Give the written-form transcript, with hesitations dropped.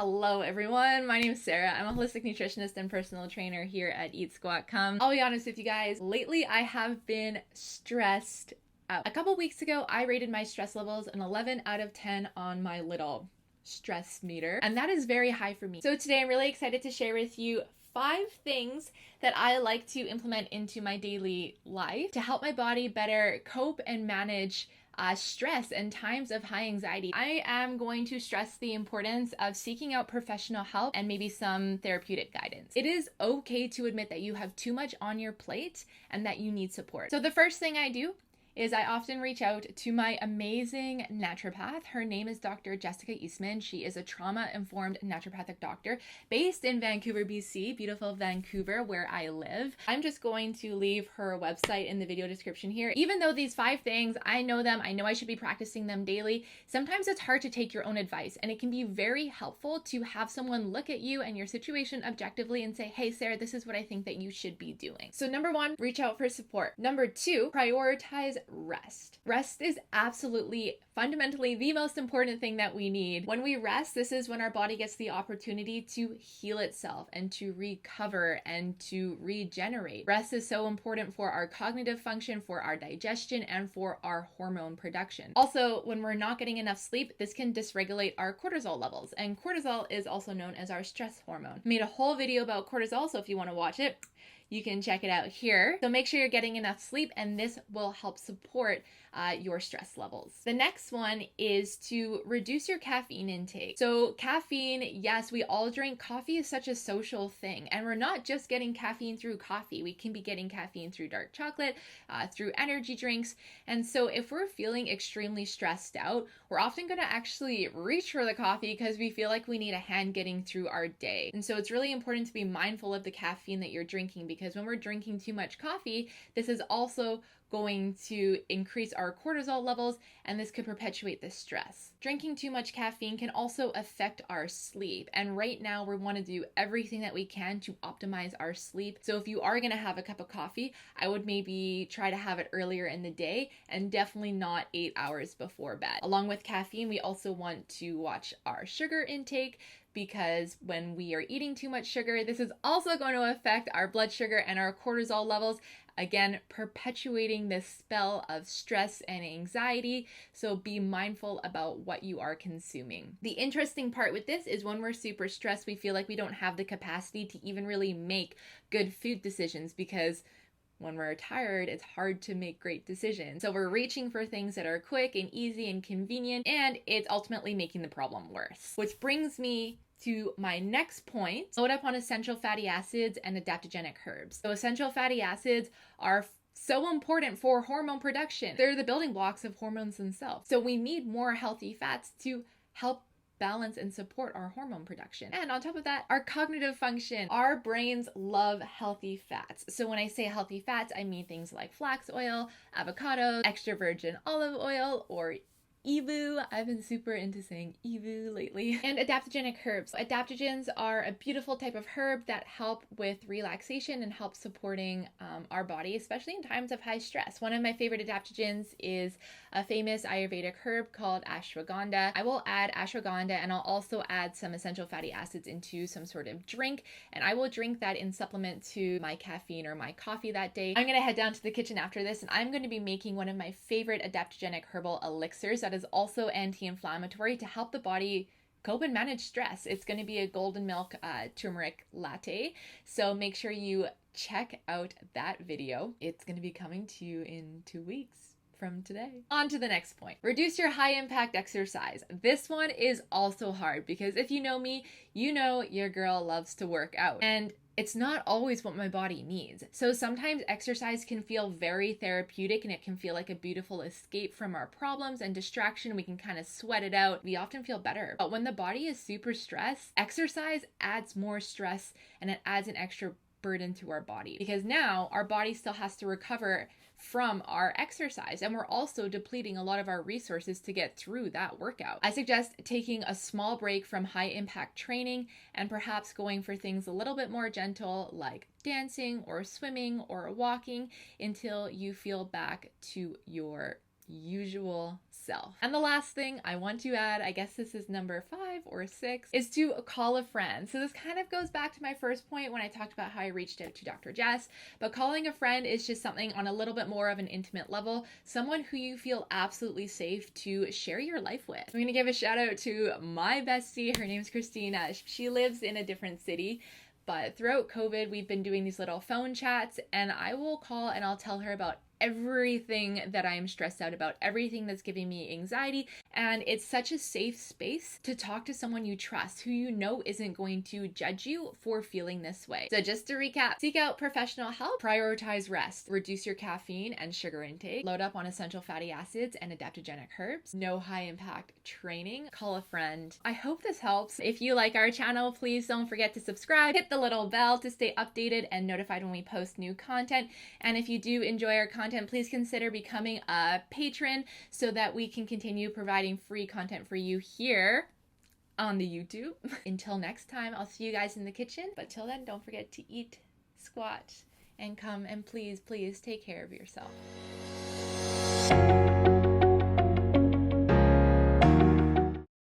Hello everyone, my name is Sarah. I'm a holistic nutritionist and personal trainer here at Eat Squat Come. I'll be honest with you guys, lately I have been stressed out. A couple weeks ago, I rated my stress levels an 11 out of 10 on my little stress meter, and that is very high for me. So today I'm really excited to share with you 5 things that I like to implement into my daily life to help my body better cope and manage stress and times of high anxiety. I am going to stress the importance of seeking out professional help and maybe some therapeutic guidance. It is okay to admit that you have too much on your plate and that you need support. So the first thing I do is I often reach out to my amazing naturopath. Her name is Dr. Jessica Eastman. She is a trauma-informed naturopathic doctor based in Vancouver, BC, beautiful Vancouver, where I live. I'm just going to leave her website in the video description here. Even though these 5 things, I know them, I know I should be practicing them daily, sometimes it's hard to take your own advice, and it can be very helpful to have someone look at you and your situation objectively and say, hey, Sarah, this is what I think that you should be doing. So number 1, reach out for support. Number 2, prioritize rest. Rest is absolutely fundamentally the most important thing that we need. When we rest, this is when our body gets the opportunity to heal itself and to recover and to regenerate. Rest is so important for our cognitive function, for our digestion, and for our hormone production. Also, when we're not getting enough sleep, this can dysregulate our cortisol levels, and cortisol is also known as our stress hormone. I made a whole video about cortisol, so if you want to watch it, you can check it out here. So make sure you're getting enough sleep, and this will help support your stress levels. The next one is to reduce your caffeine intake. So caffeine, yes, we all drink. Coffee is such a social thing, and we're not just getting caffeine through coffee. We can be getting caffeine through dark chocolate, through energy drinks. And so if we're feeling extremely stressed out, we're often going to actually reach for the coffee because we feel like we need a hand getting through our day. And so it's really important to be mindful of the caffeine that you're drinking, because when we're drinking too much coffee, this is also going to increase our cortisol levels, and this could perpetuate the stress. Drinking too much caffeine can also affect our sleep, and right now we want to do everything that we can to optimize our sleep. So if you are going to have a cup of coffee, I would maybe try to have it earlier in the day, and definitely not 8 hours before bed. Along with caffeine, we also want to watch our sugar intake, because when we are eating too much sugar, this is also going to affect our blood sugar and our cortisol levels, again, perpetuating this spell of stress and anxiety. So be mindful about what you are consuming. The interesting part with this is when we're super stressed, we feel like we don't have the capacity to even really make good food decisions, because when we're tired, it's hard to make great decisions. So we're reaching for things that are quick and easy and convenient, and it's ultimately making the problem worse. Which brings me to my next point, load up on essential fatty acids and adaptogenic herbs. So essential fatty acids are so important for hormone production. They're the building blocks of hormones themselves. So we need more healthy fats to help balance and support our hormone production. And on top of that, our cognitive function. Our brains love healthy fats. So when I say healthy fats, I mean things like flax oil, avocado, extra virgin olive oil, or EVU. I've been super into saying EVU lately. And adaptogenic herbs. Adaptogens are a beautiful type of herb that help with relaxation and help supporting our body, especially in times of high stress. One of my favorite adaptogens is a famous Ayurvedic herb called ashwagandha. I will add ashwagandha, and I'll also add some essential fatty acids into some sort of drink, and I will drink that in supplement to my caffeine or my coffee that day. I'm gonna head down to the kitchen after this, and I'm gonna be making one of my favorite adaptogenic herbal elixirs that is also anti-inflammatory to help the body cope and manage stress. It's going to be a golden milk turmeric latte. So make sure you check out that video. It's going to be coming to you in 2 weeks from today. On to the next point. Reduce your high impact exercise. This one is also hard, because if you know me, you know your girl loves to work out. And it's not always what my body needs. So sometimes exercise can feel very therapeutic, and it can feel like a beautiful escape from our problems and distraction. We can kind of sweat it out. We often feel better. But when the body is super stressed, exercise adds more stress, and it adds an extra burden to our body, because now our body still has to recover from our exercise, and we're also depleting a lot of our resources to get through that workout. I suggest taking a small break from high impact training and perhaps going for things a little bit more gentle, like dancing or swimming or walking, until you feel back to your usual self. And the last thing I want to add, I guess this is number 5 or 6, is to call a friend. So this kind of goes back to my first point when I talked about how I reached out to Dr. Jess, but calling a friend is just something on a little bit more of an intimate level, someone who you feel absolutely safe to share your life with. I'm gonna give a shout out to my bestie. Her name's Christina. She lives in a different city, but throughout COVID, we've been doing these little phone chats, and I will call and I'll tell her about everything that I'm stressed out about, everything that's giving me anxiety. And it's such a safe space to talk to someone you trust, who you know isn't going to judge you for feeling this way. So just to recap, seek out professional help, prioritize rest, reduce your caffeine and sugar intake, load up on essential fatty acids and adaptogenic herbs, no high impact training, call a friend. I hope this helps. If you like our channel, please don't forget to subscribe, hit the little bell to stay updated and notified when we post new content. And if you do enjoy our content, please consider becoming a patron so that we can continue providing free content for you here on the YouTube. Until next time, I'll see you guys in the kitchen. But till then, don't forget to eat, squat, and come and please, please take care of yourself.